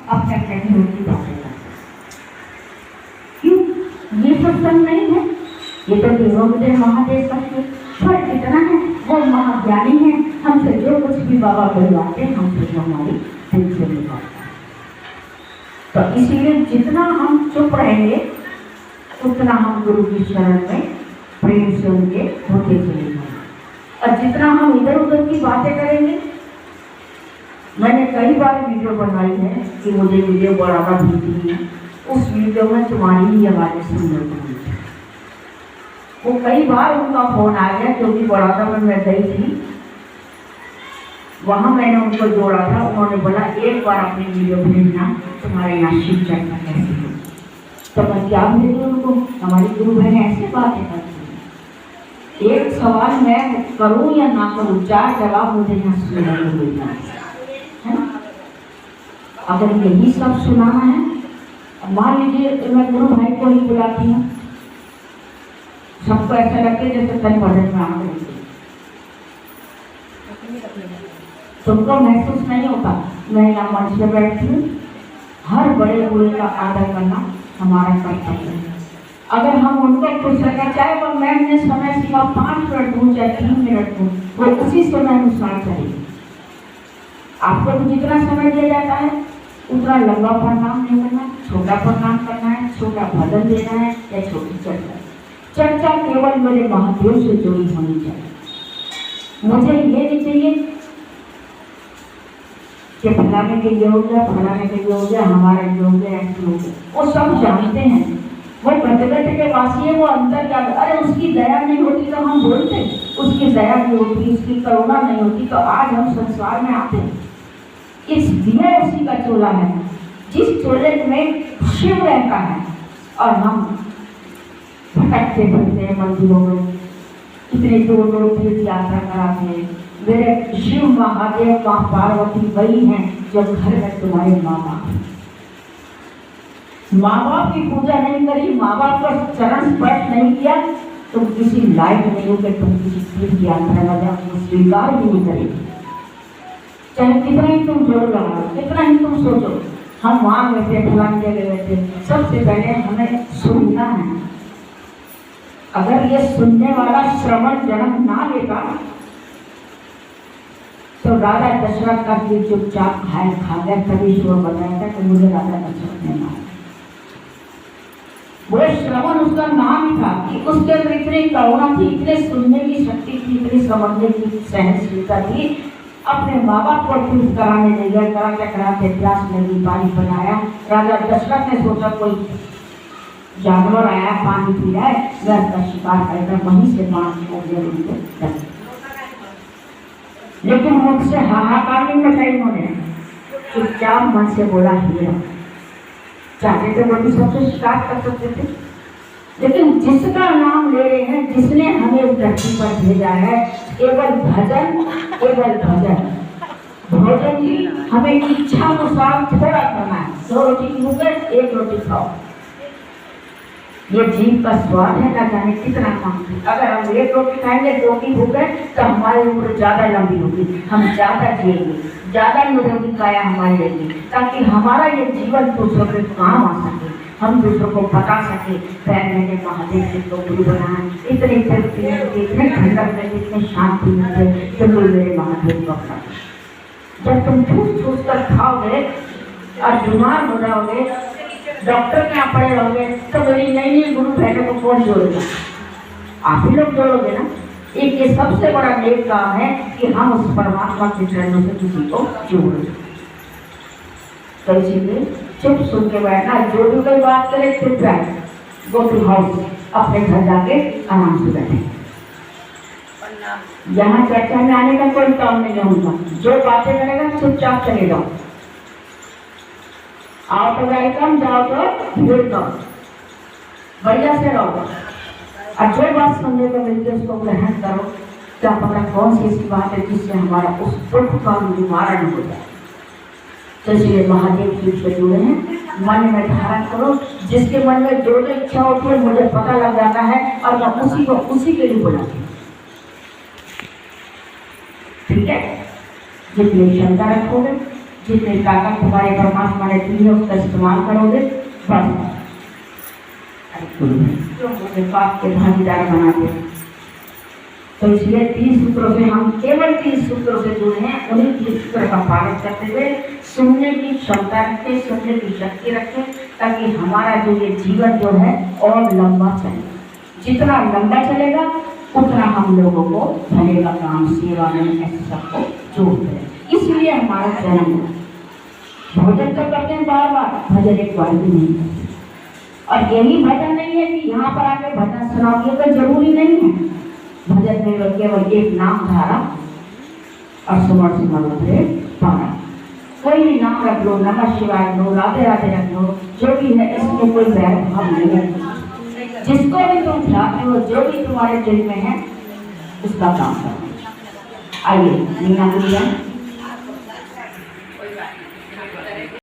अपने अपने की बातें करते हैं। क्यों? ये सत्संग नहीं है, ये तो देवोदेव महादेव का है। पर इतना है, वो महाज्ञानी है, हमसे जो कुछ भी बाबा बुलवाते हैं हमसे जो हमारी दिल से निकलता है। तो इसीलिए जितना हम चुप रहेंगे उतना हम गुरु की शरण में प्रेम से उनके होते चलेंगे। और जितना हम इधर उधर की बातें करेंगे, मैंने कई बार वीडियो बनाई है कि मुझे वीडियो बढ़ाना भेजी है, उस वीडियो में तुम्हारी ही आवाज़ें सुनने को मिली। वो कई बार उनका फोन आ गया, क्योंकि बड़ौदा में मैं गई थी, वहाँ मैंने उनको जोड़ा था। उन्होंने बोला एक बार अपनी वीडियो भेजना, तुम्हारे यहाँ शिव चर्चा कैसी हो। तो मैं क्या भेजूँ उनको, हमारी गुरु बहन ऐसे बातें करती है। एक सवाल मैं करूँ या ना करूँ, 4 जवाब मुझे यहाँ सुनने को मिल जाए है। अगर यही सब सुनाना है, मान लीजिए मैं गुरु भाई को ही बुलाती हूँ, सबको ऐसा लगता है जैसे कल भजन में आ गई, तुमको महसूस नहीं होता। मैं यहाँ मंच पे बैठती हूँ, हर बड़े बूढ़े का आदर करना हमारा कर्तव्य है। अगर हम उनको खुश रखना चाहे तो मैं अपने समय सीमा 5 मिनट दूँ चाहे 3 मिनट दूँ, वो उसी समय अनुसार चलेगी। आपको तो जितना समय दिया जाता है उतना लंबा प्रणाम नहीं करना, छोटा प्रणाम करना है, छोटा भजन देना है या छोटी चर्चा। चर्चा केवल मेरे महादेव से जुड़ी होनी चाहिए। मुझे ये नहीं चाहिए कि फलाने के ये हो गया, फलाने के ये हो गया, हमारा ये हो गया, ऐसे हो गया। वो सब जानते हैं, वो गद्दे के वासी है, वो अंदर क्या। अरे उसकी दया नहीं होती तो हम बोलते, उसकी दया नहीं होती, उसकी करुणा नहीं होती तो आज हम संसार में आते। इस दिया उसी का चोला है, जिस चोले में शिव रहता है, और हम भटकते फिरते मंदिरों में, इतने दूर दूर तीर्थ यात्रा कराते हैं। मेरे शिव महादेव माँ पार्वती वही हैं जो घर में तुम्हारे माँ बाप की पूजा नहीं करी, माँ बाप का चरण स्पर्श नहीं किया, तुम किसी लायक नहीं हो कि तुम किसी तीर्थ यात्रा में जाओ, स्वीकार भी नहीं करेगी। चाहे कितना ही तुम जोर लगाओ, कितना ही तुम सोचो। हम वहाँ गए थे, फलाने जगह गए थे, सबसे पहले हमें सुनना है। अगर ये सुनने वाला श्रवण जन्म ना लेगा तो राजा दशरथ का ये चुपचाप खा गया, तभी शोर बताया था कि मुझे राजा दशरथ ने मारा। वो श्रवण उसका नाम ही था कि उसके अंदर इतनी करुणा थी, इतने सुनने की शक्ति थी, इतनी समझने की सहनशीलता थी। अपने माँ बाप को तीर्थ कराने ले गया, कराते कराते प्यास लगी, पानी बनाया। राजा दशरथ ने सोचा कोई जानवर आया, पानी पी रहा है, मैं उसका शिकार करेगा, वहीं से बाण छोड़ दिया उनको। लेकिन मुझसे हाहाकार नहीं मचाई उन्होंने, चुपचाप मन से बोला हीरा। चाहते थे वो भी सबसे शिकार कर सकते थे, लेकिन जिसका नाम ले रहे हैं, जिसने हमें उस धरती पर भेजा है, केवल भजन, केवल भजन। भोजन की हमें इच्छा अनुसार थोड़ा करना है। 2 रोटी की भूख है, 1 रोटी खाओ। ये जीव का स्वाद है, ना जाने कितना काम है। अगर हम 1 रोटी खाएंगे, 2 की भूख है, तो हमारी उम्र ज्यादा लंबी होगी, हम ज्यादा जिएंगे, ज्यादा निरोगी काया हमारी रहेगी, ताकि हमारा ये जीवन दूसरों के काम आ सके, हम दूसरों को बता सके। पैर मैंने महादेव से तो गुरु बनाया, इतने तृप्ति मिलती, इतने ठंडक मिलती, इतनी शांति मिलती, तो मेरे महादेव को अपना। जब तुम ठूस ठूस कर खाओगे और बीमार हो जाओगे, डॉक्टर के यहाँ पड़े रहोगे, तो मेरी नई गुरु बहनों को कौन जोड़ेगा? आप ही लोग जोड़ोगे ना। एक ये सबसे बड़ा नेक काम है कि हम उस परमात्मा के चरणों से किसी को जोड़ें। तो इसीलिए चुप सुन के बैठना, जो भी कोई बात करे चुप बैठ, गो टू हाउस, अपने घर जाके आराम से बैठे। यहाँ चर्चा में आने का कोई काम नहीं होगा, जो बातें करेगा चुपचाप चले जाओ। आओ तो वेलकम, जाओ तो वेलकम, बढ़िया से रहो। और जो बात सुनने को मिलती है उसको ग्रहण करो। क्या पता कौन सी ऐसी बात है जिससे हमारा उस दुख का निवारण हो जाए। तो इसलिए महादेव शिव से जुड़े हैं, मन में धारण करो। जिसके मन में जो जो इच्छा होती है मुझे पता लग जाता है, और मैं उसी को उसी के लिए बुलाती हूँ। ठीक है, जितनी क्षमता रखोगे, जितनी ताकत तुम्हारे परमात्मा ने दी है उसका इस्तेमाल करोगे बस। क्यों मुझे पाप के भागीदार बनाते? तो इसलिए 3 सूत्रों से हम केवल 3 सूत्रों से जुड़े हैं। उन्हीं 3 सूत्रों का पालन करते हुए सुनने की क्षमता रखें, सुनने की शक्ति रखें, ताकि हमारा जो ये जीवन जो है और लंबा चले। जितना लंबा चलेगा उतना हम लोगों को भले का काम, सेवा में ऐसे सबको जोड़ते हैं। इसलिए हमारा जन्म है। भोजन तो करते हैं बार बार, भजन एक बार भी नहीं करते। और यही भजन नहीं है कि यहाँ पर आके भजन सुनाओगे, तो जरूरी नहीं है। भजन में केवल एक नाम धारा और सुमर सिमर उतरे पारा। कोई भी नाम रख लो, नमः शिवाय लो, राधे राधे रख लो, जो भी है, इसमें कोई भेदभाव नहीं है। जिसको भी तुम चाहते हो, जो भी तुम्हारे दिल में है, उसका काम करो। आइए मीना बोलिए।